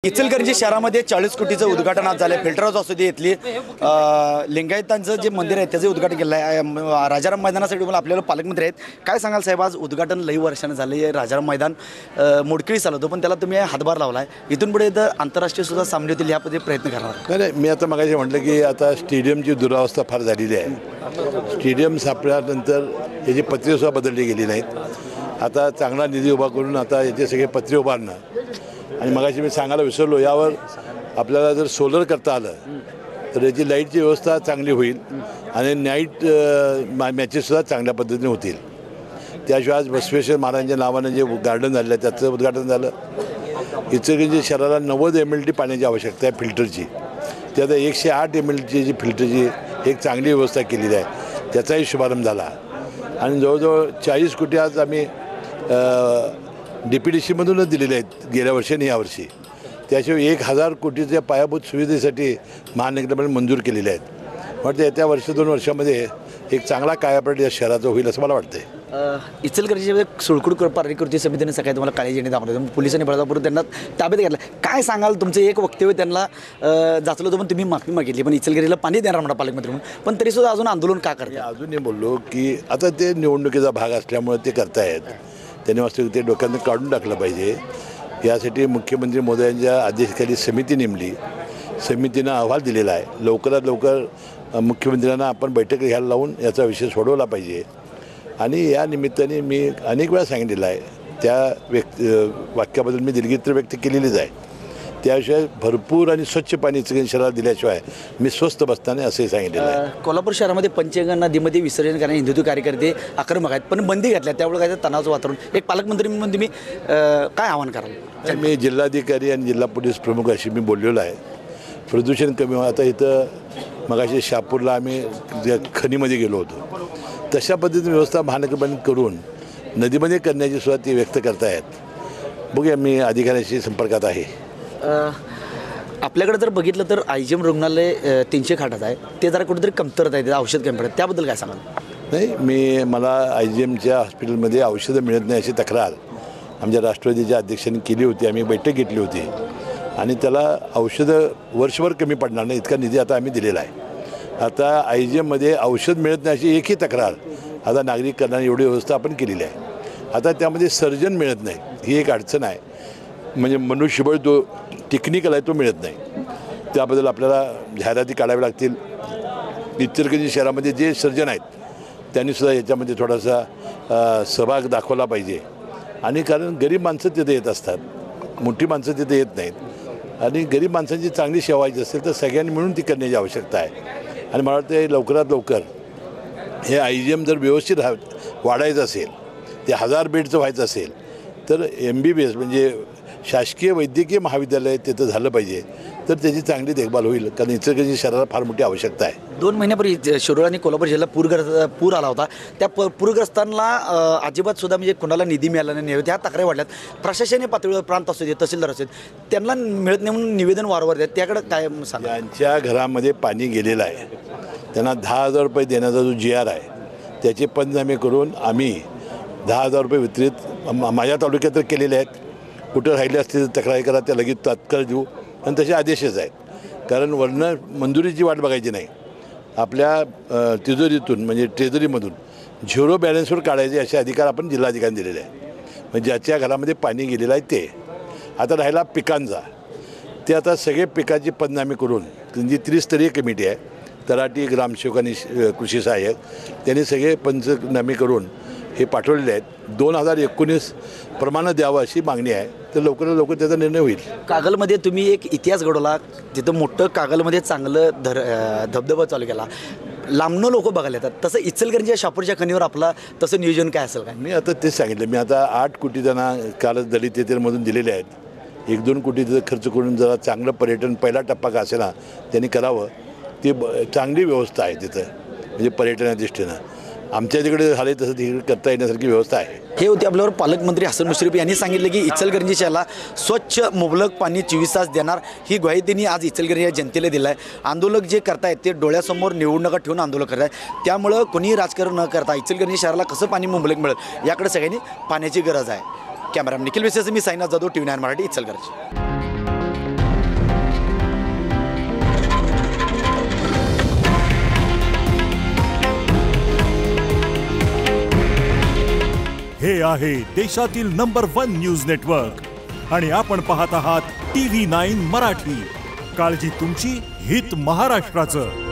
इचलकरंजी शहरामध्ये 40 कोटीचं उद्घाटन आज झालं आहे। फिल्टर हाऊस असू दे, इथली लिंगायतांचं जे मंदिर आहे त्याचं उद्घाटन केलं आहे। राजाराम मैदानासाठी मला आपल्याला पालकमंत्री आहेत, काय सांगाल साहेब? आज उद्घाटन लई वर्षानं झालं आहे। राजाराम मैदान मोडकळी चालवतो, पण त्याला तुम्ही हातभार लावला आहे। इथून पुढे तर आंतरराष्ट्रीय सुद्धा सामने होतील ह्यामध्ये प्रयत्न करणार? नाही, मी आता मगाशी म्हटलं की आता स्टेडियमची दुरावस्था फार झालेली आहे। स्टेडियम सापडल्यानंतर याची पत्रे सुद्धा बदलली गेली नाहीत। आता चांगला निधी उभा करून आता याचे सगळे पत्रे उभारणं आणि मगाशी मी सांगायला विसरलो, यावर आपल्याला जर सोलर करता आलं तर याची लाईटची व्यवस्था चांगली होईल आणि नाईट मॅचेससुद्धा चांगल्या पद्धतीने होतील। त्याशिवाय आज बसवेश्वर महाराजांच्या नावानं जे गार्डन झालं आहे त्याचं उद्घाटन झालं। इचलकरंजी शहराला 90 MLT पाण्याची आवश्यकता आहे फिल्टरची, ते आता 108 MLTची जी फिल्टरची एक चांगली व्यवस्था केलेली आहे, त्याचाही शुभारंभ झाला। आणि जवळजवळ 40 कोटी आज आम्ही DPDCमधूनच दिलेले आहेत गेल्या वर्षी आणि यावर्षी। त्याशिवाय 1000 कोटीच्या पायाभूत सुविधेसाठी महानगरपालिकेने मंजूर केलेले आहेत। वाटतं येत्या वर्ष 2 वर्षामध्ये एक चांगला कायापालट या शहराचा होईल असं मला वाटतंय। इचलकरंजीमध्ये सुळकुड पारणी कृती समितीने सकाळी तुम्हाला काळी झेंडे दाखवले, पोलिसांनी बळापूर त्यांना ताब्यात घेतलं, काय सांगाल? तुमचं एक वक्तव्य त्यांना जाचलं होतं, पण तुम्ही माफी मागितली, पण इचलकरंजीला पाणी देणार म्हणा पालकमंत्री म्हणून, पण तरीसुद्धा अजून आंदोलन का करते? अजूनही बोललो की आता ते निवडणुकीचा भाग असल्यामुळे ते करतायत, त्यांनी वास्तविक ते डोक्यातून काढून टाकलं पाहिजे। यासाठी मुख्यमंत्री मोदयांच्या आदेशाखाली समिती नेमली, समितीनं अहवाल दिलेला आहे। लवकरात लवकर मुख्यमंत्र्यांना आपण बैठक घ्यायला लावून याचा विषय सोडवला पाहिजे। आणि या निमित्ताने मी अनेक वेळा सांगितलेलं आहे, त्या वाक्याबद्दल मी दिलगिरी व्यक्त केलेलीच आहे। त्याशिवाय भरपूर आणि स्वच्छ पाणी इचलकरंजी शहराला दिल्याशिवाय मी स्वस्थ बसताना असंही सांगितलेलं आहे। कोल्हापूर शहरामध्ये पंचगंगा नदीमध्ये विसर्जन करणारे हिंदुत्व कार्यकर्ते आक्रमक आहेत, पण बंदी घातल्या, त्यामुळे काय तणावाचं वातावरण। एक पालकमंत्री म्हणून तुम्ही काय आवाहन कराल? मी जिल्हाधिकारी आणि जिल्हा पोलीस प्रमुख अशी मी बोललेलो आहे, प्रदूषण कमी व्हा। आता इथं मगाशी शहापूरला आम्ही खनीमध्ये गेलो होतो, तशा पद्धतीने व्यवस्था महानगरपालिकेने करून नदीमध्ये करण्याची सुद्धा ती व्यक्त करतायत। बघूया, मी अधिकाऱ्यांशी संपर्कात आहे। आपल्याकडे जर बघितलं तर IGM रुग्णालय 300 खाटाचं आहे, ते जरा कुठेतरी कमतरता आहे, औषध कमी पडतं, त्याबद्दल काय सांगाल? नाही, मला IGMच्या हॉस्पिटलमध्ये औषधं मिळत नाही अशी तक्रार आमच्या राष्ट्रवादीच्या अध्यक्षांनी केली होती। आम्ही बैठक घेतली होती आणि त्याला औषधं वर्षभर कमी पडणार नाही इतका निधी आता आम्ही दिलेला आहे। आता IGMमध्ये औषध मिळत नाही अशी एकही तक्रार आता नागरिक करणारी एवढी व्यवस्था आपण केलेली आहे। आता त्यामध्ये सर्जन मिळत नाही, ही एक अडचण आहे, म्हणजे मनुष्यबळ जो टेक्निकल आहे तो मिळत नाही। त्याबद्दल आपल्याला जाहिराती काढाव्या लागतील। इचलकरंजी शहरामध्ये जे सर्जन आहेत त्यांनीसुद्धा याच्यामध्ये थोडासा सहभाग दाखवला पाहिजे। आणि कारण गरीब माणसं तिथे येत असतात, मोठी माणसं तिथे येत नाहीत, आणि गरीब माणसांची चांगली सेवा व्हायची असेल तर सगळ्यांनी मिळून ती करण्याची आवश्यकता आहे। आणि मला वाटतं लवकरात लवकर हे IGM जर व्यवस्थित वाढायचं असेल, ते 1000 बेडचं व्हायचं असेल तर MBBS म्हणजे शासकीय वैद्यकीय महाविद्यालय तिथं झालं पाहिजे, तर त्याची चांगली देखभाल होईल। कारण इचलकरंजी शहराला फार मोठी आवश्यकता आहे। 2 महिन्यापूर्वी शिरोळ आणि कोल्हापूर जिल्ह्यात पूर आला होता, त्या पूरग्रस्तांना अजिबात सुद्धा म्हणजे कोणाला निधी मिळाला नाही, ह्या तक्रारी वाढल्यात। प्रशासकीय पातळीवर प्रांत असू दे, तहसीलदार असू दे, त्यांना मिळत नाही म्हणून निवेदन वारंवार देतात, त्याकडे काय सांगा? ज्यांच्या घरामध्ये पाणी गेलेलं आहे त्यांना 10,000 रुपये देण्याचा जो GR आहे त्याचे पंचनामे करून आम्ही 10,000 रुपये वितरित माझ्या तालुक्यात तर केलेले आहेत। कुठं राहिले असतील तर तक्रारी करा, त्या लगेच तात्काळ देऊ, आणि तसे आदेशच आहेत। कारण वरनं मंजुरीची वाट बघायची नाही, आपल्या तिजोरीतून म्हणजे ट्रेझरीमधून 0 बॅलन्सवर काढायचे असे अधिकार आपण जिल्हाधिकाऱ्यांनी दिलेले आहे। म्हणजे ज्याच्या घरामध्ये पाणी गेलेलं आहे ते। आता राहिला पिकांचा, ते आता सगळे पिकाची पंचनामे करून त्यांची त्रिस्तरीय कमिटी आहे, तलाठी, ग्रामसेवक आणि कृषी सहाय्यक, त्यांनी सगळे पंचनामे करून हे पाठवलेले आहेत। 2019 प्रमाणे द्यावं अशी मागणी आहे, तर लवकरात लवकर त्याचा निर्णय होईल। कागलमध्ये तुम्ही एक इतिहास घडवला, तिथं मोठं कागलमध्ये चांगलं धबधबा चालू केला, लांबनं लोक बघायला येतात, तसं इचलकरंजी शहापूरच्या खणीवर आपला तसं नियोजन काय असेल? काय मी आता तेच सांगितलं, मी आता 8 कोटी त्यांना कालच दलित येथेमधून दिलेले आहेत। 1-2 कोटी खर्च करून जरा चांगलं पर्यटन पहिला टप्पा का असेना त्यांनी करावं, ती चांगली व्यवस्था आहे तिथं, म्हणजे पर्यटनाच्या दृष्टीनं आमच्या तिकडे झाले तसं तिकडे करता येण्यासारखी व्यवस्था आहे। हे होते आपल्यावर पालकमंत्री हसन मुश्रीफ यांनी सांगितलं की इचलकरंजी शहराला स्वच्छ मुबलक पाणी 24 तास देणार, ही ग्वाही त्यांनी आज इचलकरंजी या जनतेला दिलं आहे। आंदोलक जे करतायत ते डोळ्यासमोर निवडणुका ठेवून आंदोलन करत आहेत, त्यामुळं कोणीही राजकारण न करता इचलकरंजी शहराला कसं पाणी मुबलक मिळेल याकडे सगळ्यांनी पाण्याची गरज आहे। कॅमेरामॅन निखिल विसेस, मी साईनाथ जाधव, TV9 मराठी, इचलकरंजी। हे आहे देशातील नंबर 1 न्यूज नेटवर्क आणि आपण पाहत आहात TV9 मराठी. काळजी तुमची, हित महाराष्ट्राचं.